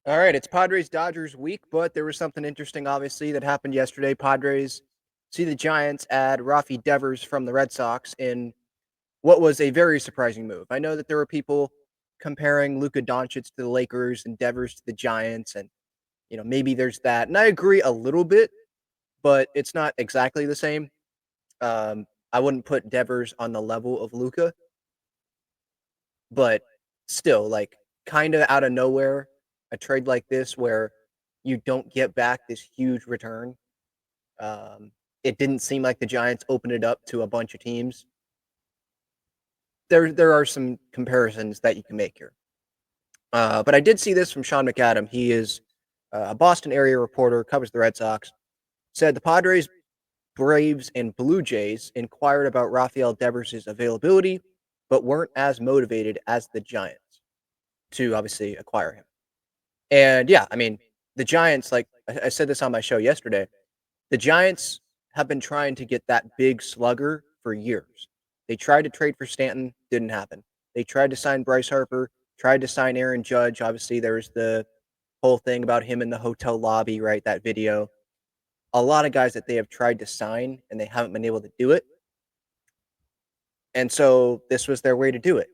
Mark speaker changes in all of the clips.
Speaker 1: All right, it's Padres Dodgers week, but there was something interesting, obviously, that happened yesterday. Padres see the Giants add Rafi Devers from the Red Sox in what was a very surprising move. I know that there were people comparing Luka Doncic to the Lakers and Devers to the Giants, and maybe there's that, and I agree a little bit, but it's not exactly the same. I wouldn't put Devers on the level of Luka, but still, like, kind of out of nowhere, a trade like this where you don't get back this huge return. Um, it didn't seem like the Giants opened it up to a bunch of teams. There are some comparisons that you can make here. But I did see this from Sean McAdam. He is a Boston area reporter, covers the Red Sox. Said the Padres, Braves, and Blue Jays inquired about Rafael Devers' availability, but weren't as motivated as the Giants to obviously acquire him. And yeah, I mean, the Giants, like I said this on my show yesterday, the Giants have been trying to get that big slugger for years. They tried to trade for Stanton, didn't happen. They tried to sign Bryce Harper, tried to sign Aaron Judge. Obviously, there's the whole thing about him in the hotel lobby, right? That video. A lot of guys that they have tried to sign and they haven't been able to do it. And so this was their way to do it.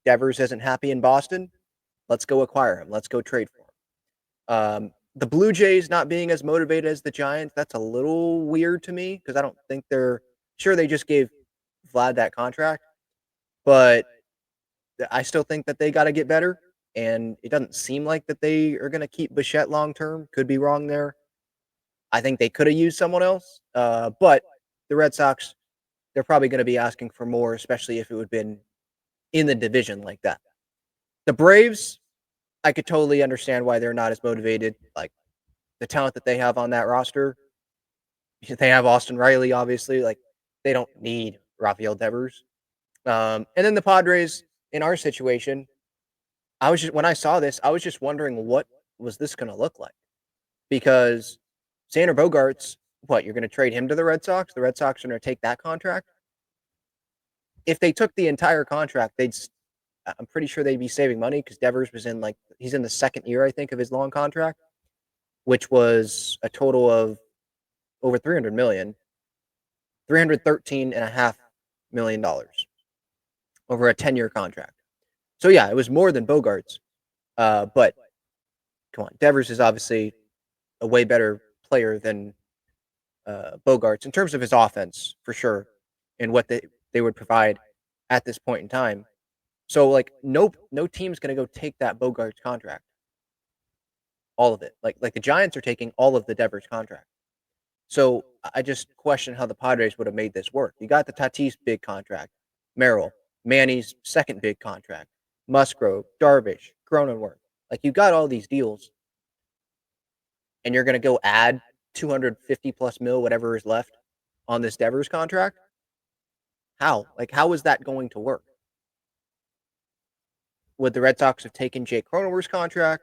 Speaker 1: Devers isn't happy in Boston. Let's go acquire him. Let's go trade for him. The Blue Jays not being as motivated as the Giants, that's a little weird to me because I don't think they're sure they just gave Vlad that contract, but I still think that they got to get better. And it doesn't seem like that they are going to keep Bichette long term. Could be wrong there. I think they could have used someone else, but the Red Sox, they're probably going to be asking for more, especially if it would have been in the division like that. The Braves, I could totally understand why they're not as motivated. Like the talent that they have on that roster, they have Austin Riley, obviously. Like they don't need Rafael Devers. And then the Padres, in our situation, I was just when I saw this, I was just wondering what was this going to look like because Xander Bogaerts, what you're going to trade him to the Red Sox? The Red Sox are going to take that contract. If they took the entire contract, I'm pretty sure they'd be saving money because Devers was he's in the second year, I think, of his long contract, which was a total of over 300 million, $313.5 million over a 10-year contract. So yeah, it was more than Bogaerts. But come on, Devers is obviously a way better player than Bogaerts in terms of his offense for sure, and what they would provide at this point in time. So like no team's gonna go take that Bogaerts contract, all of it. Like the Giants are taking all of the Devers contract. So I just question how the Padres would have made this work. You got the Tatis big contract, Merrill, Manny's second big contract, Musgrove, Darvish, Cronenworth. Like you got all these deals, and you're gonna go add 250 plus mil, whatever is left, on this Devers contract. How? Like how is that going to work? Would the Red Sox have taken Jake Cronenworth's contract?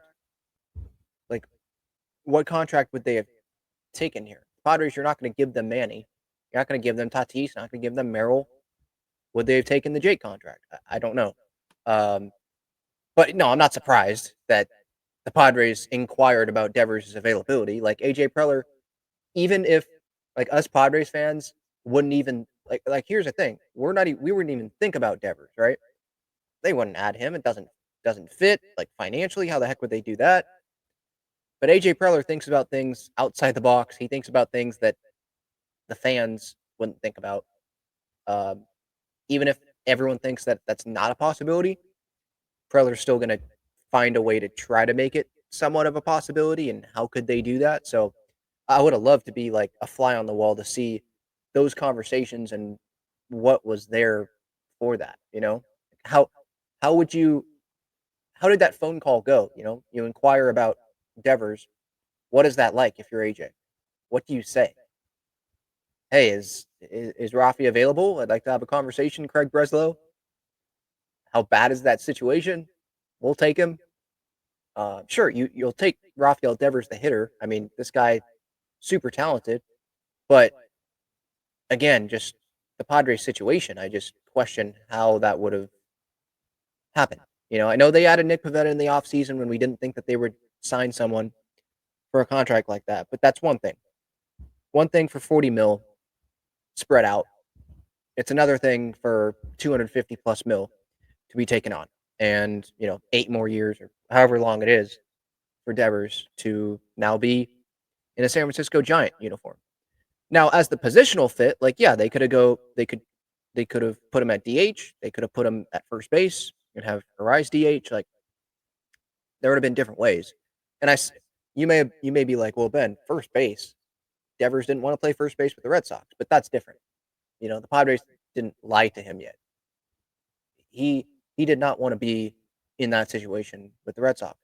Speaker 1: Like what contract would they have taken here? Padres, you're not going to give them Manny. You're not going to give them Tatis. Not going to give them Merrill. Would they have taken the Jake contract? I don't know. But no, I'm not surprised that the Padres inquired about Devers' availability. Like AJ Preller, even if like us Padres fans wouldn't even like here's the thing, we wouldn't even think about Devers, right? They wouldn't add him. It doesn't fit like financially. How the heck would they do that? But AJ Preller thinks about things outside the box. He thinks about things that the fans wouldn't think about. Um, Even if everyone thinks that that's not a possibility, Preller's still going to find a way to try to make it somewhat of a possibility. And how could they do that? So I would have loved to be like a fly on the wall to see those conversations and what was there for that. How how would you how did that phone call go? You inquire about Devers. What is that like if you're AJ? What do you say? Hey, is Rafi available? I'd like to have a conversation, Craig Breslow. How bad is that situation? We'll take him. Sure, you'll take Rafael Devers, the hitter. I mean, this guy, super talented. But again, just the Padres situation, I just question how that would have happened. I know they added Nick Pivetta in the offseason when we didn't think that they would sign someone for a contract like that, but that's one thing. One thing for 40 mil spread out. It's another thing for 250 plus mil to be taken on. And, 8 more years or however long it is for Devers to now be in a San Francisco Giant uniform. Now, as the positional fit, like, yeah, they could have put him at DH. They could have put him at first base and have Arise DH. Like, there would have been different ways. And you may be like, well, Ben, first base. Devers didn't want to play first base with the Red Sox, but that's different. The Padres didn't lie to him yet. He did not want to be in that situation with the Red Sox.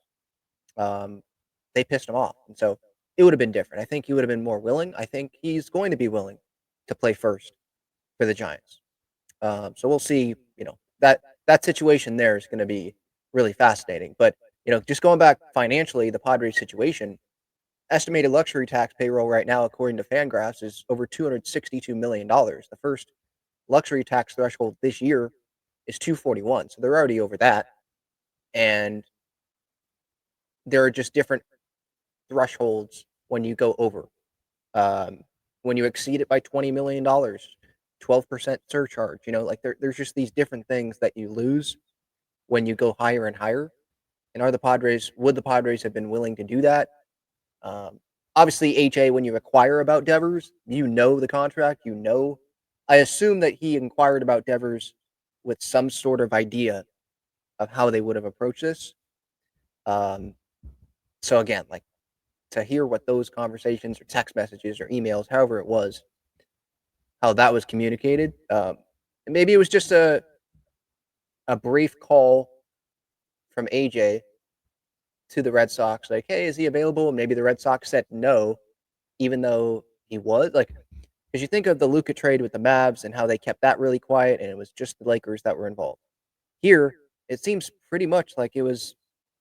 Speaker 1: They pissed him off, and so it would have been different. I think he would have been more willing. I think he's going to be willing to play first for the Giants. So we'll see. That situation there is going to be really fascinating. But just going back financially, the Padres situation, estimated luxury tax payroll right now, according to Fangraphs, is over $262 million. The first luxury tax threshold this year is 241, so they're already over that. And there are just different thresholds when you go over. When you exceed it by $20 million, 12% surcharge. There's just these different things that you lose when you go higher and higher. And would the Padres have been willing to do that? Obviously, HA, when you acquire about Devers, the contract, I assume that he inquired about Devers with some sort of idea of how they would have approached this. So again, like, to hear what those conversations or text messages or emails, however it was, how that was communicated. Maybe it was just a brief call from AJ to the Red Sox, like, hey, is he available? Maybe the Red Sox said no, even though he was. Like, because you think of the Luka trade with the Mavs and how they kept that really quiet, and it was just the Lakers that were involved. Here, it seems pretty much like it was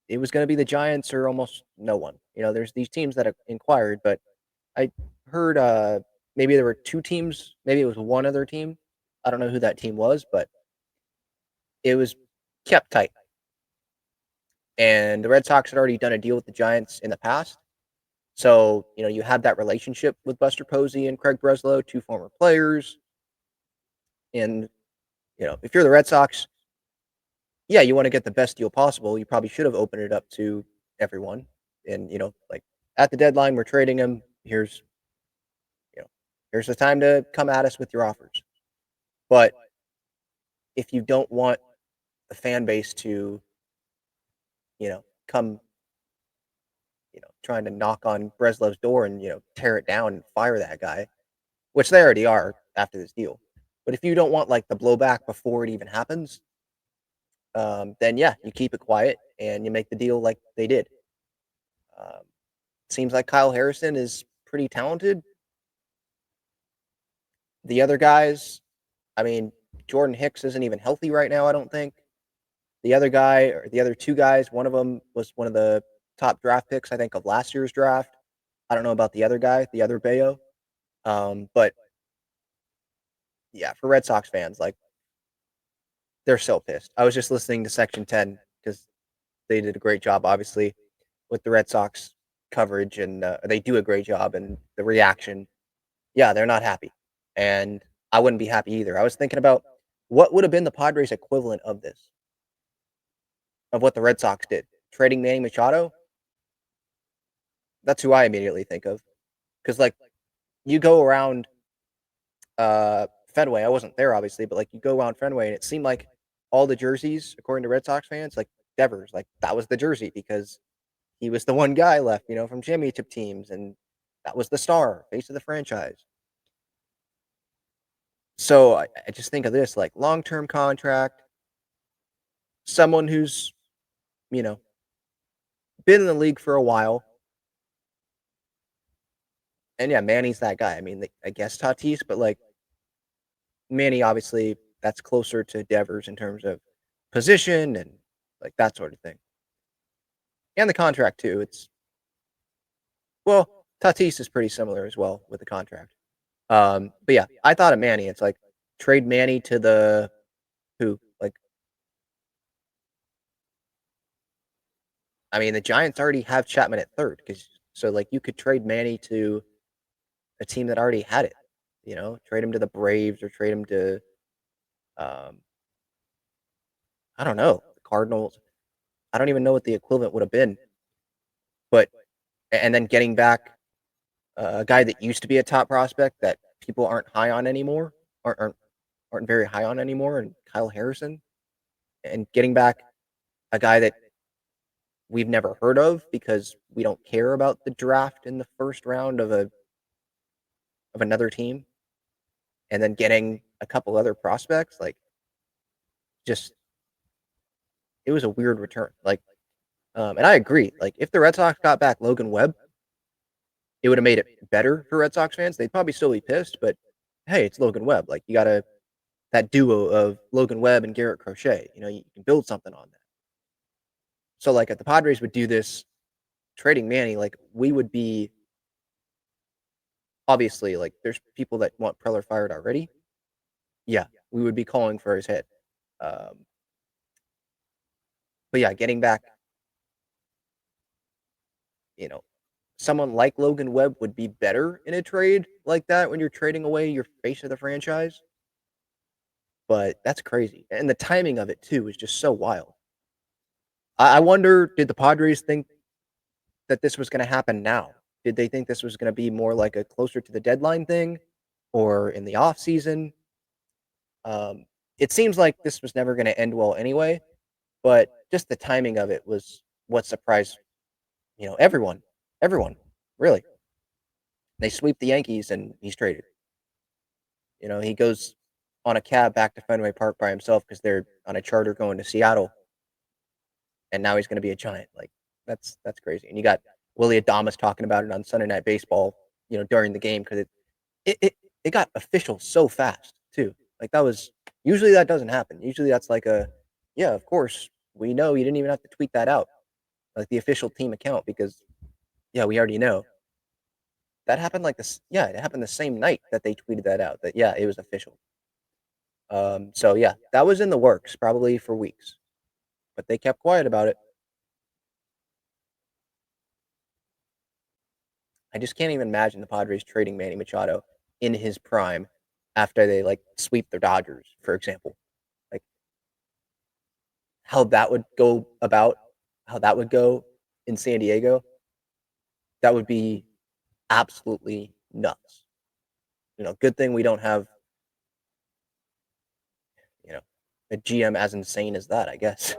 Speaker 1: going to be the Giants or almost no one. There's these teams that have inquired, but I heard maybe there were two teams, maybe it was one other team. I don't know who that team was, but it was kept tight. And the Red Sox had already done a deal with the Giants in the past. So, you had that relationship with Buster Posey and Craig Breslow, two former players. And, if you're the Red Sox, yeah, you want to get the best deal possible. You probably should have opened it up to everyone. And, like, at the deadline, we're trading him. Here's the time to come at us with your offers. But if you don't want the fan base to, come, trying to knock on Breslow's door and, tear it down and fire that guy, which they already are after this deal. But if you don't want, like, the blowback before it even happens, then yeah, you keep it quiet and you make the deal like they did. Seems like Kyle Harrison is pretty talented. The other guys, I mean, Jordan Hicks isn't even healthy right now, I don't think. The other guy, or the other two guys, one of them was one of the top draft picks, I think, of last year's draft. I don't know about the other guy, the other Bayo. But yeah, for Red Sox fans, like, they're so pissed. I was just listening to Section 10 because they did a great job, obviously, with the Red Sox coverage, and they do a great job. And the reaction, yeah, they're not happy, and I wouldn't be happy either. I was thinking about what would have been the Padres' equivalent of this, of what the Red Sox did, trading Manny Machado. That's who I immediately think of, because, like, you go around Fenway. I wasn't there, obviously, but, like, you go around Fenway, and it seemed like all the jerseys, according to Red Sox fans, like Devers, like, that was the jersey because he was the one guy left, from championship teams, and that was the star, face of the franchise. So I just think of this, like, long-term contract, someone who's, you know, been in the league for a while. And yeah, Manny's that guy. I mean, I guess Tatis, but, like, Manny, obviously, that's closer to Devers in terms of position and, like, that sort of thing. And the contract too. Well, Tatis is pretty similar as well with the contract. But yeah, I thought of Manny. It's like, trade Manny to the who? Like, I mean, the Giants already have Chapman at third, so like you could trade Manny to a team that already had it. Trade him to the Braves or trade him to, um, I don't know, the Cardinals. I don't even know what the equivalent would have been, but and then getting back a guy that used to be a top prospect that people aren't high on anymore, aren't very high on anymore, and Kyle Harrison, and getting back a guy that we've never heard of because we don't care about the draft in the first round of another team, and then getting a couple other prospects, like just it was a weird return. And I agree. Like if the Red Sox got back Logan Webb, it would have made it better for Red Sox fans. They'd probably still be pissed, but hey, it's Logan Webb. Like you got that duo of Logan Webb and Garrett Crochet. You can build something on that. So like if the Padres would do this trading Manny, like we would be obviously like there's people that want Preller fired already. Yeah, we would be calling for his head. Um, but yeah, getting back, you know, someone like Logan Webb would be better in a trade like that when you're trading away your face of the franchise. But that's crazy. And the timing of it too is just so wild. I wonder, did the Padres think that this was going to happen now? Did they think this was going to be more like a closer to the deadline thing or in the off season? Um, it seems like this was never going to end well anyway, but just the timing of it was what surprised, everyone. Everyone, really. They sweep the Yankees and he's traded. He goes on a cab back to Fenway Park by himself because they're on a charter going to Seattle, and now he's going to be a Giant. Like that's crazy. And you got Willie Adames talking about it on Sunday Night Baseball, during the game because it got official so fast too. Like that was usually that doesn't happen. Usually that's like yeah, of course we know you didn't even have to tweet that out like the official team account because yeah, we already know. That happened like this. Yeah, it happened the same night that they tweeted that out. That yeah, it was official. So yeah, that was in the works probably for weeks, but they kept quiet about it. I just can't even imagine the Padres trading Manny Machado in his prime after they like sweep the Dodgers, for example. Like how that would go about, how that would go in San Diego, that would be absolutely nuts. Good thing we don't have, you know, a GM as insane as that, I guess.